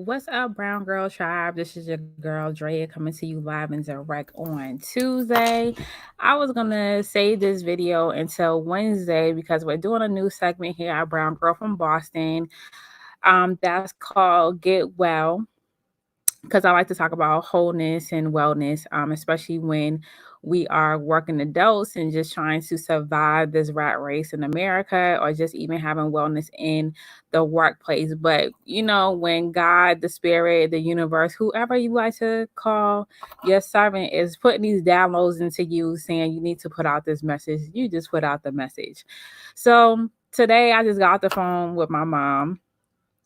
What's up, Brown Girl Tribe? This is your girl Drea coming to you live and direct on Tuesday. I was gonna save this video until Wednesday because we're doing a new segment here at Brown Girl from Boston. That's called Get Well, because I like to talk about wholeness and wellness, especially when we are working adults and just trying to survive this rat race in America, or just even having wellness in the workplace. But when God, the spirit, the universe, whoever you like to call your servant, is putting these downloads into you saying you need to put out this message, you just put out the message. So today I just got off the phone with my mom,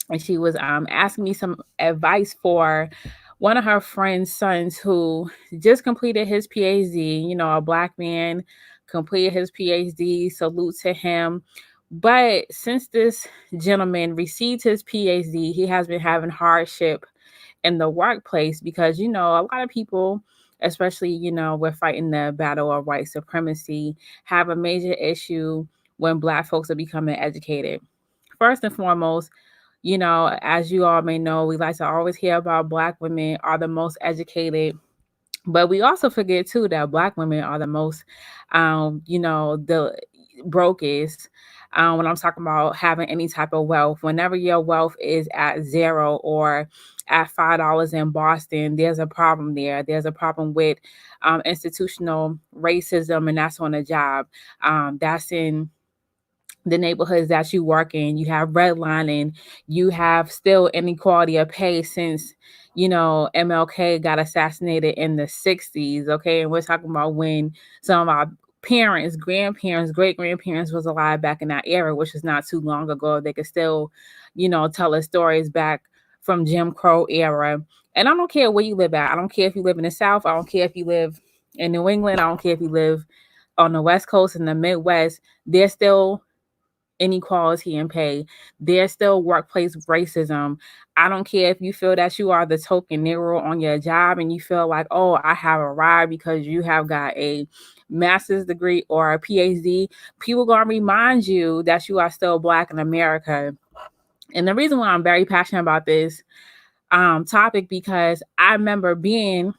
and she was asking me some advice for one of her friend's sons who just completed his PhD. A black man completed his PhD. Salute to him. But since this gentleman received his PhD, he has been having hardship in the workplace because a lot of people, especially we're fighting the battle of white supremacy, have a major issue when Black folks are becoming educated. First and foremost, as you all may know, we like to always hear about Black women are the most educated, but we also forget too that Black women are the most, the brokest. When I'm talking about having any type of wealth, whenever your wealth is at zero or at $5 in Boston, there's a problem there. There's a problem with institutional racism, and that's on the job. That's in the neighborhoods that you work in. You have redlining, you have still inequality of pay since MLK got assassinated in the 60s. Okay, and we're talking about when some of our parents, grandparents, great grandparents was alive back in that era, which is not too long ago. They could still tell us stories back from Jim Crow era. And I don't care where you live at. I don't care if you live in the South. I don't care if you live in New England. I don't care if you live on the West Coast, in the Midwest. There's still inequality in pay. There's still workplace racism. I don't care if you feel that you are the token Negro on your job and you feel like, oh, I have arrived because you have got a master's degree or a PhD. People gonna remind you that you are still Black in America. And the reason why I'm very passionate about this topic, because I remember being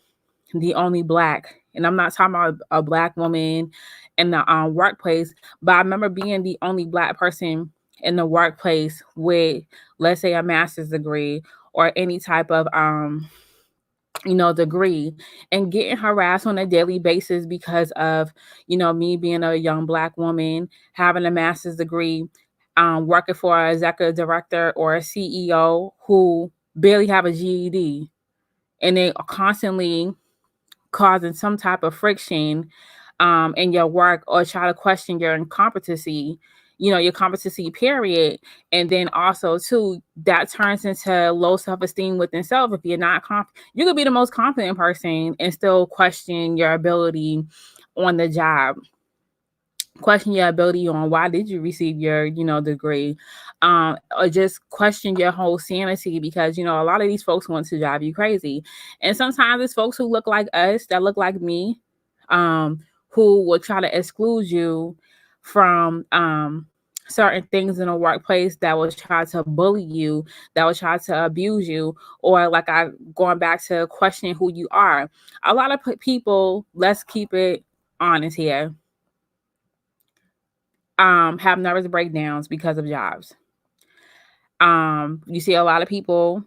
the only Black, and I'm not talking about a Black woman in the workplace, but I remember being the only Black person in the workplace with, let's say, a master's degree or any type of degree, and getting harassed on a daily basis because of me being a young Black woman having a master's degree, working for an executive director or a CEO who barely have a GED, and they are constantly causing some type of friction in your work, or try to question your incompetency, your competency period. And then also too, that turns into low self-esteem within self. If you're not you could be the most confident person and still question your ability on the job, question your ability on why did you receive your degree, or just question your whole sanity, because a lot of these folks want to drive you crazy. And sometimes it's folks who look like us, that look like me, who will try to exclude you from certain things in the workplace, that will try to bully you, that will try to abuse you, or like I going back to questioning who you are. A lot of people, let's keep it honest here, have nervous breakdowns because of jobs. You see a lot of people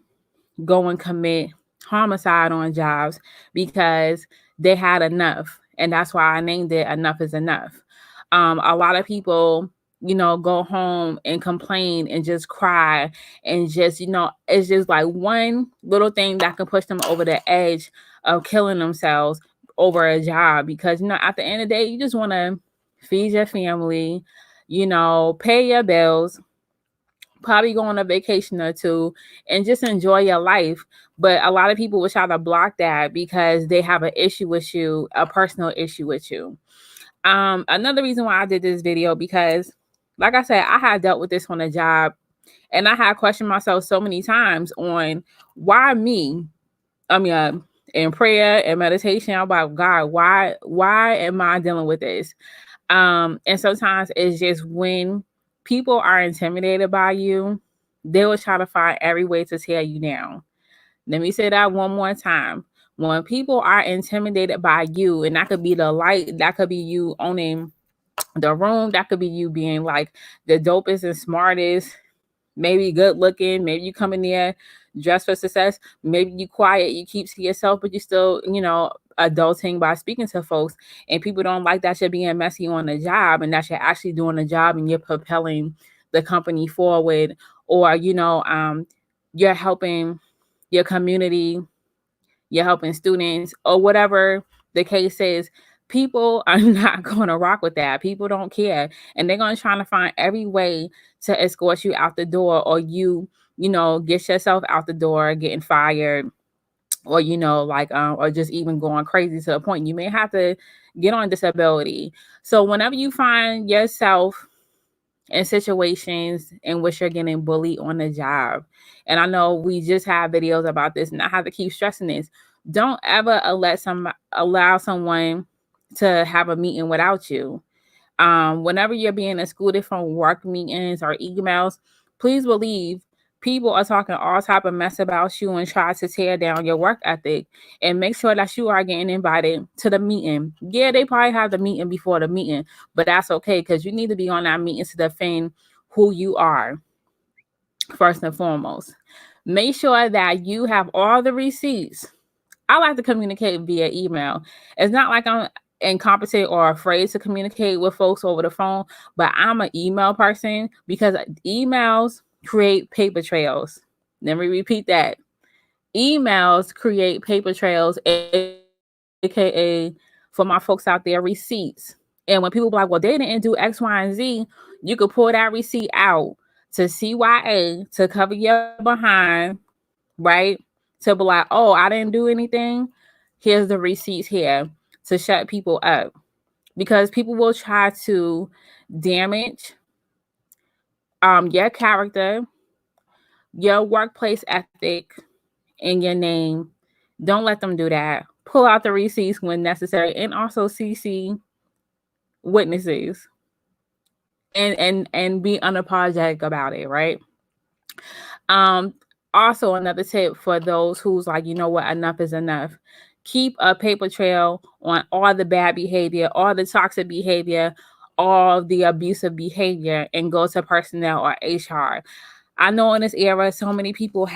go and commit homicide on jobs because they had enough. And that's why I named it Enough is Enough. A lot of people, go home and complain and just cry, and just, it's just like one little thing that can push them over the edge of killing themselves over a job. Because, at the end of the day, you just want to feed your family, pay your bills, probably go on a vacation or two, and just enjoy your life. But a lot of people will try to block that because they have an issue with you, a personal issue with you. Another reason why I did this video, because like I said, I had dealt with this on a job, and I had questioned myself so many times on why me. I mean, in prayer and meditation, I'm about, God, why am I dealing with this? And sometimes it's just when people are intimidated by you, they will try to find every way to tear you down. Let me say that one more time. When people are intimidated by you, and that could be the light, that could be you owning the room, that could be you being like the dopest and smartest, maybe good looking, maybe you come in there dressed for success, maybe you quiet, you keep to yourself, but you still, adulting by speaking to folks, and people don't like that you're being messy on the job and that you're actually doing the job and you're propelling the company forward, or you're helping your community, you're helping students, or whatever the case is. People are not going to rock with that. People don't care, and they're going to try to find every way to escort you out the door, or get yourself out the door, getting fired, or or just even going crazy to a point you may have to get on disability. So whenever you find yourself in situations in which you're getting bullied on the job, and I know we just have videos about this, and I have to keep stressing this, don't ever allow someone to have a meeting without you. Whenever you're being excluded from work meetings or emails, please believe people are talking all type of mess about you and try to tear down your work ethic. And make sure that you are getting invited to the meeting. Yeah, they probably have the meeting before the meeting, but that's okay, because you need to be on that meeting to defend who you are first and foremost. Make sure that you have all the receipts. I like to communicate via email. It's not like I'm incompetent or afraid to communicate with folks over the phone, but I'm an email person because emails create paper trails. Let me repeat that. Emails create paper trails, aka, for my folks out there, receipts. And when people be like, well, they didn't do X, Y, and Z, you could pull that receipt out to CYA to cover your behind, right? To be like, oh, I didn't do anything. Here's the receipts here to shut people up, because people will try to damage your character, your workplace ethic, and your name. Don't let them do that. Pull out the receipts when necessary, and also CC witnesses, and be unapologetic about it, right? Also, another tip for those who's like, you know what, enough is enough. Keep a paper trail on all the bad behavior, all the toxic behavior, all the abusive behavior, and go to personnel or HR. I know in this era, so many people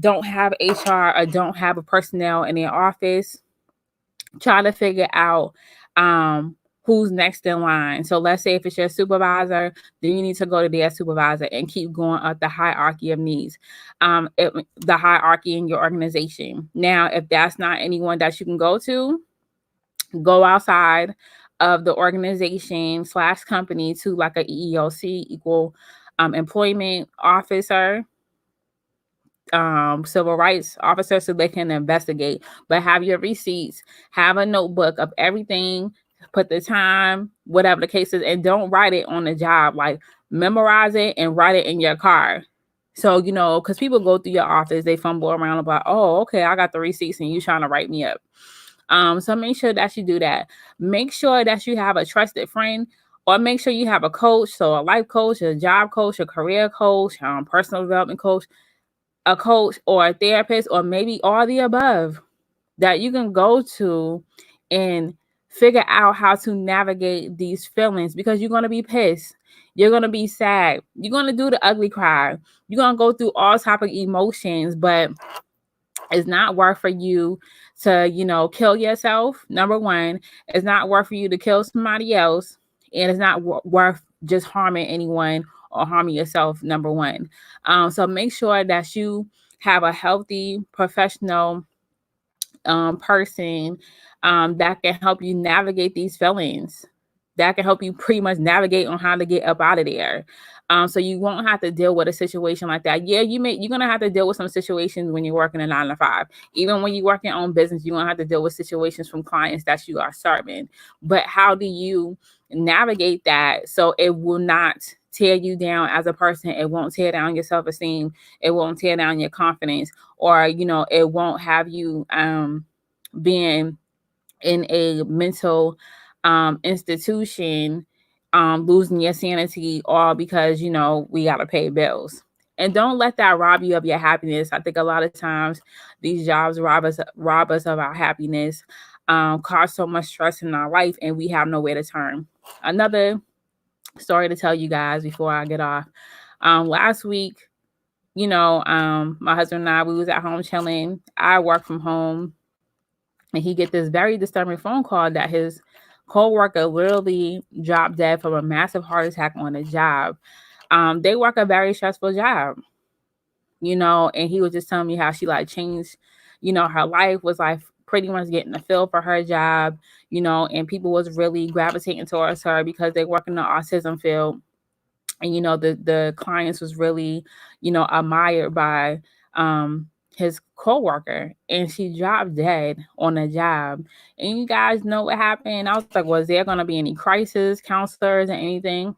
don't have HR or don't have a personnel in their office. Try to figure out who's next in line. So let's say if it's your supervisor, then you need to go to their supervisor and keep going up the hierarchy of needs, the hierarchy in your organization. Now, if that's not anyone that you can go to, go outside of the organization / company to like a EEOC, equal employment officer, civil rights officer, so they can investigate. But have your receipts, have a notebook of everything, put the time, whatever the case is, and don't write it on the job. Like, memorize it and write it in your car. So, because people go through your office, they fumble around about, oh, okay, I got the receipts and you trying to write me up. So make sure that you do that. Make sure that you have a trusted friend, or make sure you have a coach. So a life coach, a job coach, a career coach, personal development coach, a coach or a therapist, or maybe all the above, that you can go to and figure out how to navigate these feelings, because you're going to be pissed. You're going to be sad. You're going to do the ugly cry. You're going to go through all type of emotions, but it's not worth for you to, kill yourself. Number one, it's not worth for you to kill somebody else, and it's not worth just harming anyone or harming yourself. Number one. So make sure that you have a healthy professional person that can help you navigate these feelings, that can help you pretty much navigate on how to get up out of there. So you won't have to deal with a situation like that. Yeah, you're gonna have to deal with some situations when you're working a 9 to 5. Even when you work your own business, you're gonna have to deal with situations from clients that you are serving. But how do you navigate that so it will not tear you down as a person? It won't tear down your self-esteem. It won't tear down your confidence, or it won't have you being in a mental institution, losing your sanity, all because we got to pay bills. And don't let that rob you of your happiness. I think a lot of times these jobs rob us of our happiness, cause so much stress in our life, and we have nowhere to turn. Another story to tell you guys before I get off. Last week, my husband and I, we was at home chilling. I work from home, and he get this very disturbing phone call that his co-worker literally dropped dead from a massive heart attack on the job. They work a very stressful job, and he was just telling me how she like changed, her life was like pretty much getting a feel for her job, and people was really gravitating towards her because they work in the autism field. And the clients was really, admired by his co-worker, and she dropped dead on the job. And you guys know what happened. I was like, was there going to be any crisis counselors or anything?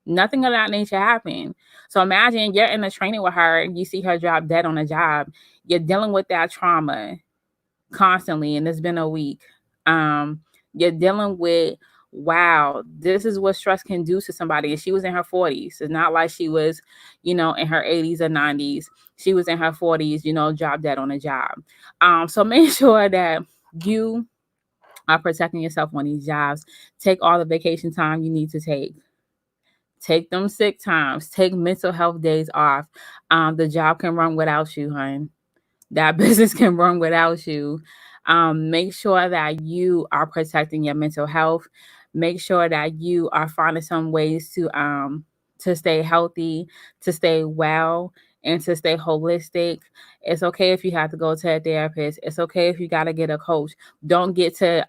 Nothing of that nature happened. So imagine you're in a training with her, you see her drop dead on a job. You're dealing with that trauma constantly, and it's been a week. You're dealing with, wow, this is what stress can do to somebody. And she was in her 40s. It's not like she was, in her 80s or 90s. She was in her 40s, drop dead on a job. So make sure that you are protecting yourself on these jobs. Take all the vacation time you need to take. Take them sick times. Take mental health days off. The job can run without you, hon. That business can run without you. Make sure that you are protecting your mental health. Make sure that you are finding some ways to stay healthy, to stay well, and to stay holistic. It's okay if you have to go to a therapist. It's okay if you got to get a coach. Don't get to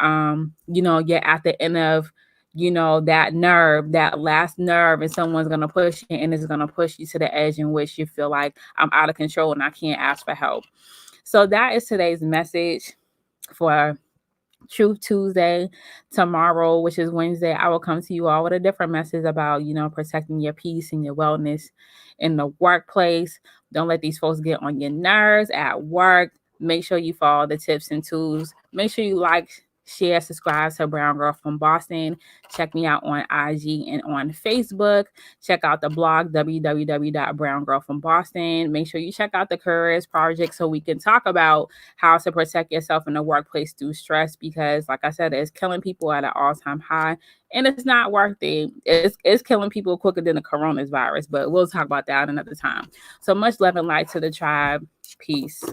you're at the end of that nerve, that last nerve, and someone's going to push you, and it's going to push you to the edge in which you feel like I'm out of control and I can't ask for help. So that is today's message for Truth Tuesday. Tomorrow, which is Wednesday, I will come to you all with a different message about, protecting your peace and your wellness in the workplace. Don't let these folks get on your nerves at work. Make sure you follow the tips and tools. Make sure you like, share, subscribe to Brown Girl from Boston. Check me out on IG and on Facebook. Check out the blog, www.browngirlfromboston. Make sure you check out the Careers Project so we can talk about how to protect yourself in the workplace through stress, because like I said, it's killing people at an all-time high, and it's not worth it. It's killing people quicker than the coronavirus, but we'll talk about that another time. So much love and light to the tribe. Peace.